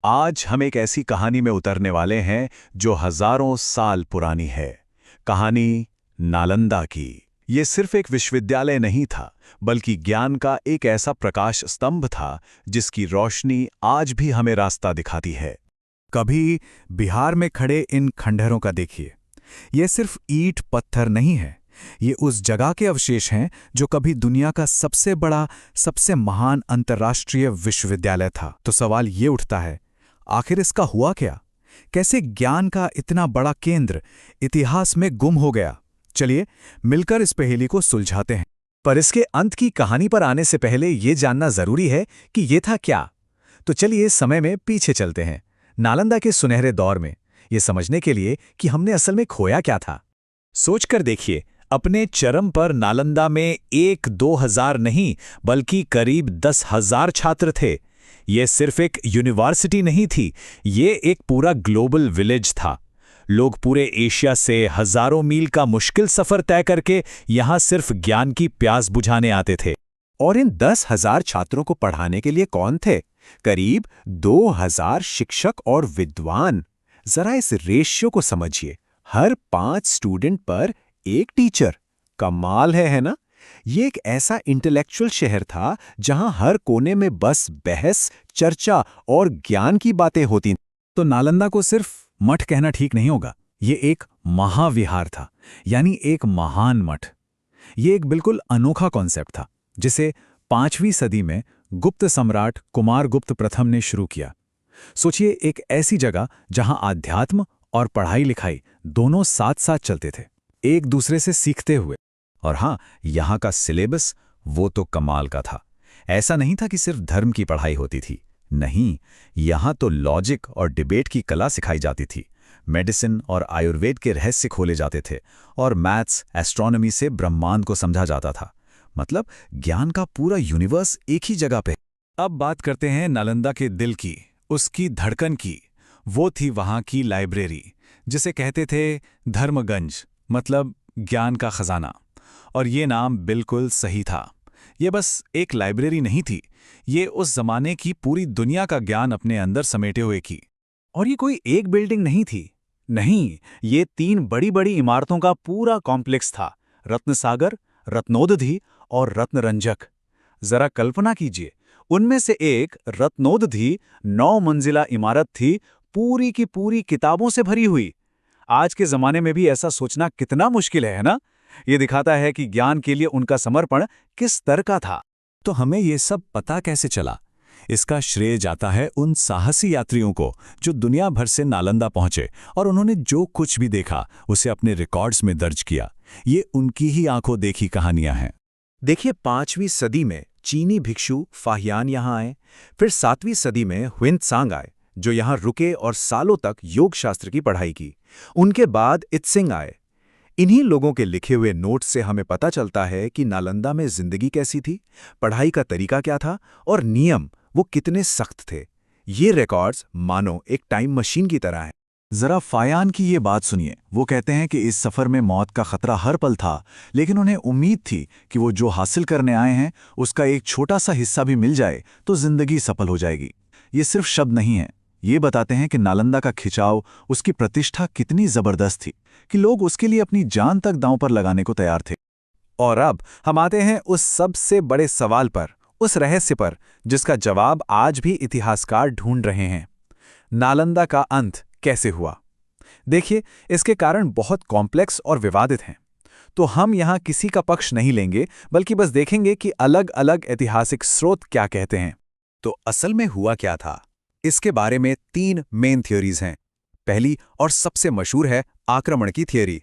आज हम एक ऐसी कहानी में उतरने वाले हैं जो हजारों साल पुरानी है। कहानी नालंदा की। ये सिर्फ एक विश्वविद्यालय नहीं था, बल्कि ज्ञान का एक ऐसा प्रकाश स्तंभ था जिसकी रोशनी आज भी हमें रास्ता दिखाती है। कभी बिहार में खड़े इन खंडहरों का देखिए। ये सिर्फ ईंट पत्थर नहीं है, ये उस जगह के अवशेष हैं जो कभी दुनिया का सबसे बड़ा, सबसे महान अंतर्राष्ट्रीय विश्वविद्यालय था। तो सवाल ये उठता है, आखिर इसका हुआ क्या? कैसे ज्ञान का इतना बड़ा केंद्र इतिहास में गुम हो गया? चलिए मिलकर इस पहेली को सुलझाते हैं। पर इसके अंत की कहानी पर आने से पहले ये जानना जरूरी है कि ये था क्या। तो चलिए समय में पीछे चलते हैं, नालंदा के सुनहरे दौर में, ये समझने के लिए कि हमने असल में खोया क्या था। सोचकर देखिए, अपने चरम पर नालंदा में 1-2 हजार नहीं, बल्कि करीब 10,000 छात्र थे। ये सिर्फ एक यूनिवर्सिटी नहीं थी, ये एक पूरा ग्लोबल विलेज था। लोग पूरे एशिया से हजारों मील का मुश्किल सफर तय करके यहां सिर्फ ज्ञान की प्यास बुझाने आते थे। और इन 10,000 छात्रों को पढ़ाने के लिए कौन थे? करीब 2,000 शिक्षक और विद्वान। जरा इस रेशियो को समझिए, हर 5 स्टूडेंट पर एक टीचर। कमाल है ना? ये एक ऐसा इंटेलेक्चुअल शहर था जहां हर कोने में बस बहस, चर्चा और ज्ञान की बातें होती। तो नालंदा को सिर्फ मठ कहना ठीक नहीं होगा, ये एक महाविहार था, यानी एक महान मठ। ये एक बिल्कुल अनोखा कॉन्सेप्ट था जिसे 5वीं सदी में गुप्त सम्राट कुमारगुप्त प्रथम ने शुरू किया। सोचिए, एक ऐसी जगह जहां आध्यात्म और पढ़ाई लिखाई दोनों साथ साथ चलते थे, एक दूसरे से सीखते हुए। और हां, यहां का सिलेबस वो तो कमाल का था। ऐसा नहीं था कि सिर्फ धर्म की पढ़ाई होती थी, नहीं, यहां तो लॉजिक और डिबेट की कला सिखाई जाती थी, मेडिसिन और आयुर्वेद के रहस्य खोले जाते थे, और मैथ्स, एस्ट्रोनॉमी से ब्रह्मांड को समझा जाता था। मतलब ज्ञान का पूरा यूनिवर्स एक ही जगह पे। अब बात करते हैं नालंदा के दिल की, उसकी धड़कन की। वो थी वहां की लाइब्रेरी, जिसे कहते थे धर्मगंज, मतलब ज्ञान का खजाना। और ये नाम बिल्कुल सही था। ये बस एक लाइब्रेरी नहीं थी, ये उस जमाने की पूरी दुनिया का ज्ञान अपने अंदर समेटे हुए की। और ये कोई एक बिल्डिंग नहीं थी, नहीं, ये 3 बड़ी बड़ी इमारतों का पूरा कॉम्प्लेक्स था। रत्नसागर, रत्नोदधि और रत्नरंजक। जरा कल्पना कीजिए, उनमें से एक रत्नोदधि 9 मंजिला इमारत थी, पूरी की पूरी किताबों से भरी हुई। आज के जमाने में भी ऐसा सोचना कितना मुश्किल है ना? ये दिखाता है कि ज्ञान के लिए उनका समर्पण किस स्तर का था। तो हमें ये सब पता कैसे चला? इसका श्रेय जाता है उन साहसी यात्रियों को जो दुनिया भर से नालंदा पहुंचे और उन्होंने जो कुछ भी देखा उसे अपने रिकॉर्ड्स में दर्ज किया। ये उनकी ही आंखों देखी कहानियां हैं। देखिए, 5वीं सदी में चीनी भिक्षु फाहियान यहां आए, फिर 7वीं सदी में ह्वेंत्सांग आए, जो यहां रुके और सालों तक योग शास्त्र की पढ़ाई की। उनके बाद इत्सिंग आए। इन्हीं लोगों के लिखे हुए नोट्स से हमें पता चलता है कि नालंदा में जिंदगी कैसी थी, पढ़ाई का तरीका क्या था और नियम वो कितने सख्त थे। ये रिकॉर्ड्स मानो एक टाइम मशीन की तरह हैं। जरा फायान की ये बात सुनिए। वो कहते हैं कि इस सफर में मौत का खतरा हर पल था, लेकिन उन्हें उम्मीद थी कि वो जो हासिल करने आए हैं उसका एक छोटा सा हिस्सा भी मिल जाए तो जिंदगी सफल हो जाएगी। ये सिर्फ शब्द नहीं है, ये बताते हैं कि नालंदा का खिंचाव, उसकी प्रतिष्ठा कितनी जबरदस्त थी कि लोग उसके लिए अपनी जान तक दांव पर लगाने को तैयार थे। और अब हम आते हैं उस सबसे बड़े सवाल पर, उस रहस्य पर जिसका जवाब आज भी इतिहासकार ढूंढ रहे हैं। नालंदा का अंत कैसे हुआ? देखिए, इसके कारण बहुत कॉम्प्लेक्स और विवादित हैं। तो हम यहां किसी का पक्ष नहीं लेंगे, बल्कि बस देखेंगे कि अलग अलग ऐतिहासिक स्रोत क्या कहते हैं। तो असल में हुआ क्या था? इसके बारे में 3 मेन थ्योरीज हैं। पहली और सबसे मशहूर है आक्रमण की थियरी।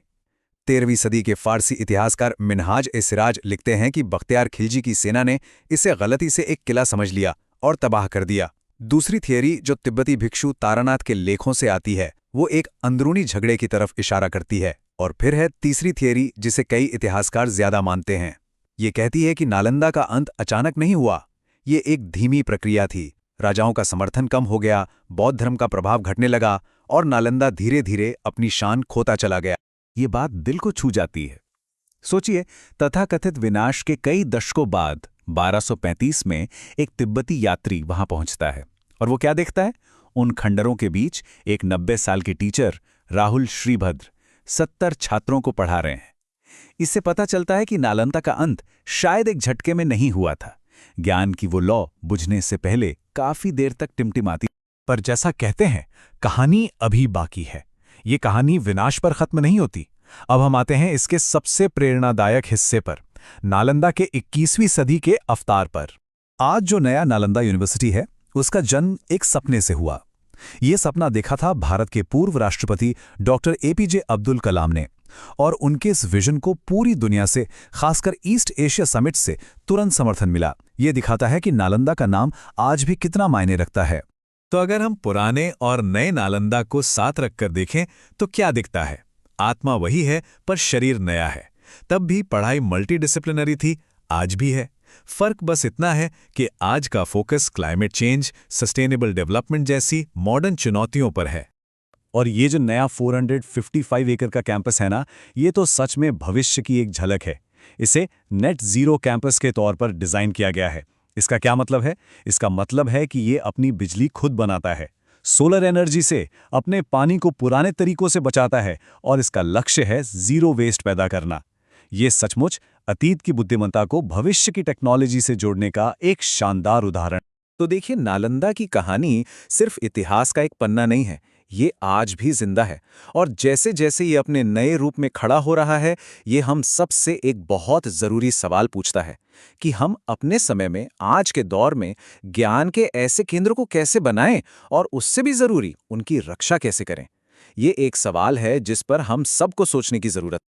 13वीं सदी के फारसी इतिहासकार मिन्हाज-ए-सिराज लिखते हैं कि बख्तियार खिलजी की सेना ने इसे गलती से एक किला समझ लिया और तबाह कर दिया। दूसरी थियरी, जो तिब्बती भिक्षु तारानाथ के लेखों से आती है, वो एक अंदरूनी झगड़े की तरफ इशारा करती है। और फिर है तीसरी थियरी, जिसे कई इतिहासकार ज्यादा मानते हैं। ये कहती है कि नालंदा का अंत अचानक नहीं हुआ, ये एक धीमी प्रक्रिया थी। राजाओं का समर्थन कम हो गया, बौद्ध धर्म का प्रभाव घटने लगा और नालंदा धीरे धीरे अपनी शान खोता चला गया। ये बात दिल को छू जाती है। सोचिए, तथाकथित विनाश के कई दशकों बाद 1235 में एक तिब्बती यात्री वहां पहुंचता है और वो क्या देखता है? उन खंडरों के बीच एक 90 साल के टीचर राहुल श्रीभद्र 70 छात्रों को पढ़ा रहे हैं। इससे पता चलता है कि नालंदा का अंत शायद एक झटके में नहीं हुआ था। ज्ञान की वो लौ बुझने से पहले काफी देर तक टिमटिमाती। पर जैसा कहते हैं, कहानी अभी बाकी है। ये कहानी विनाश पर खत्म नहीं होती। अब हम आते हैं इसके सबसे प्रेरणादायक हिस्से पर, नालंदा के 21वीं सदी के अवतार पर। आज जो नया नालंदा यूनिवर्सिटी है, उसका जन्म एक सपने से हुआ। ये सपना देखा था भारत के पूर्व राष्ट्रपति डॉक्टर एपीजे अब्दुल कलाम ने, और उनके इस विजन को पूरी दुनिया से, खासकर ईस्ट एशिया समिट से तुरंत समर्थन मिला। ये दिखाता है कि नालंदा का नाम आज भी कितना मायने रखता है। तो अगर हम पुराने और नए नालंदा को साथ रखकर देखें तो क्या दिखता है? आत्मा वही है पर शरीर नया है। तब भी पढ़ाई मल्टीडिसिप्लिनरी थी, आज भी है। फर्क बस इतना है कि आज का focus climate change, sustainable development जैसी मॉडर्न चुनौतियों पर है। और ये जो नया 455 एकड़ का कैंपस है ना, ये तो सच में भविष्य की एक झलक है। इसे नेट जीरो कैंपस के तौर पर डिज़ाइन किया गया है। इसका क्या मतलब है? इसका मतलब है कि ये अपनी बिजली खुद बनाता है, सोलर एनर्जी से, अपने पानी को पुराने तरीकों से बचाता है, और इसका लक्ष्य है जीरो वेस्ट पैदा करना। ये सचमुच अतीत की बुद्धिमत्ता को भविष्य की टेक्नोलॉजी से जोड़ने का एक शानदार उदाहरण। तो देखिए, नालंदा की कहानी सिर्फ इतिहास का एक पन्ना नहीं है, ये आज भी जिंदा है। और जैसे जैसे ये अपने नए रूप में खड़ा हो रहा है, ये हम सब से एक बहुत ज़रूरी सवाल पूछता है कि हम अपने समय में, आज के दौर में ज्ञान के ऐसे केंद्रों को कैसे बनाएं, और उससे भी ज़रूरी उनकी रक्षा कैसे करें। ये एक सवाल है जिस पर हम सबको सोचने की ज़रूरत है।